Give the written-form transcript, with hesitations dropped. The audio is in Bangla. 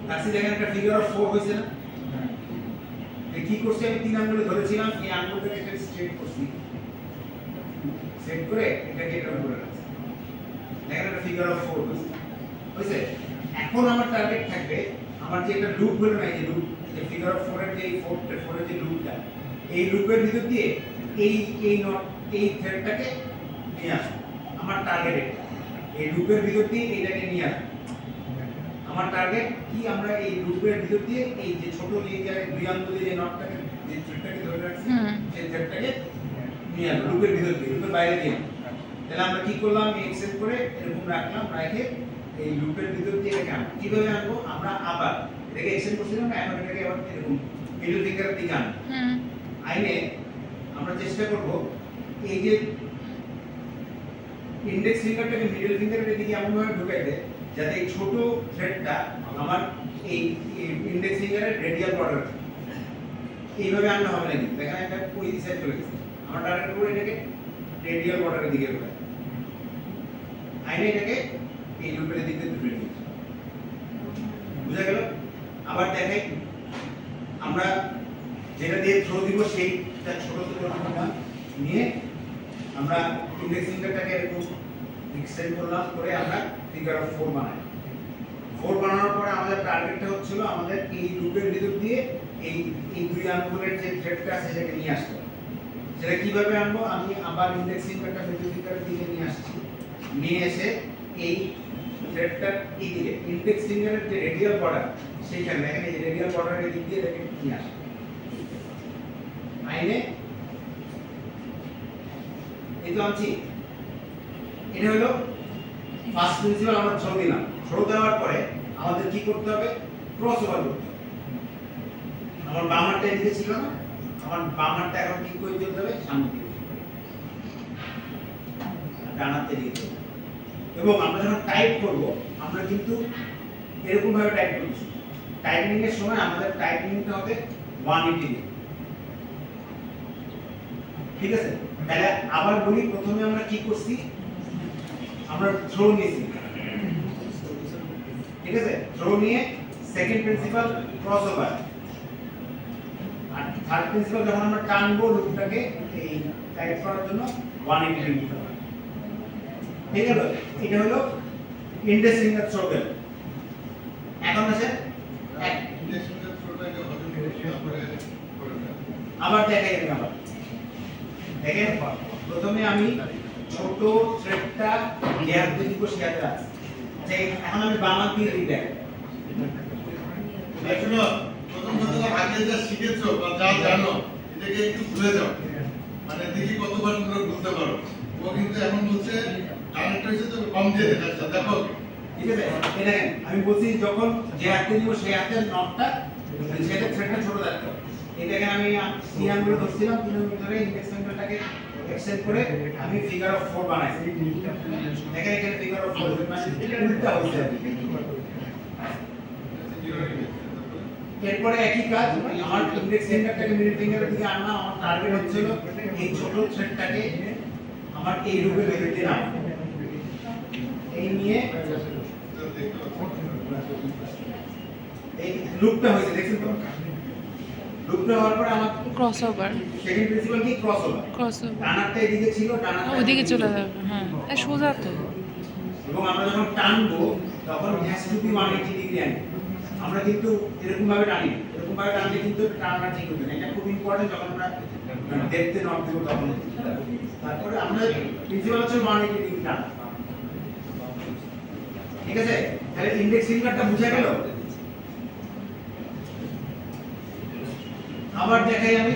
রাখছি দেখেন একটা ফিগার অফ 4 হইছে না? কি করছি আমি 3 আঙ্গুলে ধরেছিলাম, এই আঙ্গুলটাকে একটা স্ট্রেট করছি, সেট করে এটাকে এটার উপরে রাখছি, দেখেন একটা ফিগার অফ 4 হইছে। এখন আমার টার্গেট থাকবে আমার যে একটা লুপ হলো না, এই যে লুপ, যে ফিগার অফ 4 এর যে 4 এর যে লুপটা, এই লুপের ভিতর দিয়ে এই নট এই থ্রেডটাকে নিয়ে আসা আমার টার্গেট। এই লুপের ভিতর দিয়ে এইটাকে নিয়ে আসা আমার টার্গেট কি? আমরা এই লুপের ভিতর দিয়ে এই যে ছোট দুই আঙ্গুলে যে নটটাকে, যে থ্রেডটাকে ধরে রাখছি, সেই থ্রেডটাকে নিয়ে আসবো লুপের ভিতর দিয়ে, লুপের বাইরে দিয়ে। তাহলে আমরা কি করলাম? এক্সেল করে এরকম রাখলাম, রেখে এই লুপের ভিতর দিয়ে এটাকে আনবো। কিভাবে আনবো? আমরা আবার এটাকে এক্সেল করছিলাম, এখন এটাকে আবার এরকম মিডল ফিঙ্গারের দিকে আনবো। আইনে আমরা চেষ্টা করব এই যে ইন্ডেক্স ফিঙ্গারটাকে মিডল ফিঙ্গারের দিকে এমন ভাবে ঢুকাইতে যাতে এই ছোট থ্রেডটা আমার এই ইন্ডেক্স ফিঙ্গারের রেডিয়াল বর্ডার, এইভাবে আনতে হবে না। কিন্তু দেখেন একটা ওই সাইড চলে গেছে, আমরা টার্গেট করে এটাকে রেডিয়াল বর্ডারের দিকে ঢুকাই, আইনে এটাকে এই লুপের দিকে ঢুকিয়ে দিই। বুঝা গেল? আবার দেখাই, আমরা যেটা দিয়ে থ্রো দিব সেইটা ছোট ছোট নিয়ে আমরা ইন্ডেক্স ফিঙ্গারটাকে এরকম এক্সটেন্ড করলাম, করে আমরা ফিগার অফ 4 বানাই। 4 বানানোর পরে আমাদের টার্গেটটা হচ্ছিল আমাদের এই লুপের ভিতর দিয়ে এই দুই আঙ্গুলের যে থ্রেডটা আছে সেটাকে নিয়ে আসতে হবে। সেটা কিভাবে আনবো? আমি আবার ইন্ডেক্স ফিঙ্গারটা মিডল ফিঙ্গারের দিকে নিয়ে আসছি, নিয়ে এসে এই থ্রেডটার এই দিকে ইন্ডেক্স ফিঙ্গারের যে রেডিয়াল বর্ডার, সেইখানে দেখেন এই যে রেডিয়াল বর্ডারের দিক দিয়ে এটাকে নিয়ে আসি। আইনে এই তো আনছি। এটা হলো ফার্স্ট প্রিন্সিপাল, আমরা থ্রো দিলাম। থ্রো দেওয়ার পরে আমাদের কি করতে হবে? ক্রস ওভার করতে হবে। আমার বাম হাতটা এদিকে ছিল না, আমার বাম হাতটা এখন ঠিক করে দিতে হবে সামনে দিকে, ডান হাতে দিকে। এবং আমরা যখন টাইপ করব আমরা কিন্তু এরকম ভাবে টাইপ করছি। টাইপিং এর সময় আমাদের টাইপিংটা হবে 180 ডিগ্রি। ঠিক আছে? তাহলে আবার বলি, প্রথমে আমরা কি করছি? আমরা থ্রো নিয়েছি, ঠিক আছে? থ্রো নিয়ে সেকেন্ড প্রিন্সিপাল ক্রস ওভার, আর থার্ড প্রিন্সিপাল যখন আমরা টানবো লুপটাকে এই টাইপ করার জন্য 180 ডিগ্রি করতে হবে। ঠিক আছে? এটা হলো ইন্ডেক্স ফিঙ্গার থ্রো গেল। এখন আছে ইন্ডেক্স ফিঙ্গার থ্রোটাকে আবার দেখাই আমি আবার দেখেন। প্রথমে আমি ছোট থ্রেডটা গিয়ার তৈরি করে শেয়ারে রাখছি। আচ্ছা, এখন আমি বাম হাত দিয়ে দিই। দেখো প্রথম কথা আগে যা শিখেছো বা যা জানো এটাকে একটু ভুলে যাও, মানে দেখি কতবার তোমরা বুঝতে পারো। ও কিন্তু এখন বলছে কানেক্ট হয়েছে তো কম দিয়ে দেখাচ্ছে, দেখো। ঠিক আছে? এই দেখেন আমি বলছি যখন যে হাতে দিব সেই হাতের নটটা সেটা থ্রেডটা ছোট রাখতে হবে। এই দেখেন আমি 3 আঙ্গুলে ধরছিলাম, 3 আঙ্গুলে ধরে ইন্ডেক্স ফিঙ্গারটাকে এক্সটেন্ড করে আমি ফিগার অফ 4 বানাইছি। দেখেন এখানে ফিগার অফ 4 মানে এটা উল্টা হচ্ছে। এরপরে একই কাজ, আমার ইন্ডেক্স ফিঙ্গারটাকে মিডল ফিঙ্গারের দিকে আনলাম। আমার টার্গেট হচ্ছিল এই ছোট থ্রেডটাকে আমার এই লুপের ভিতর দিয়ে নাও, এই নিয়ে এই লুপটা হয়েছে, দেখছেন তো? লুপটা হওয়ার পরে আমার ক্রস ওভার, সেকেন্ড প্রিন্সিপাল কি? Cross over. ডানারটা এদিকে ছিল, ডানারটা ওইদিকে চলে যাবে। হ্যাঁ, সোজা তো। এবং আমরা যখন টানবো তখন has to be 180 degree angle. আমরা কিন্তু এরকম ভাবে টানি, এরকম ভাবে টানলে কিন্তু টানাটা ঠিক হবে না। এটা খুব ইম্পর্টেন্ট যখন আমরা দেখতে নট দেব তখন। তারপরে আমরা প্রিন্সিপাল হচ্ছে 180 ডিগ্রি টানা। ঠিক আছে? তাহলে ইন্ডেক্স ফিঙ্গারটা বুঝা গেল। আবার দেখাই আমি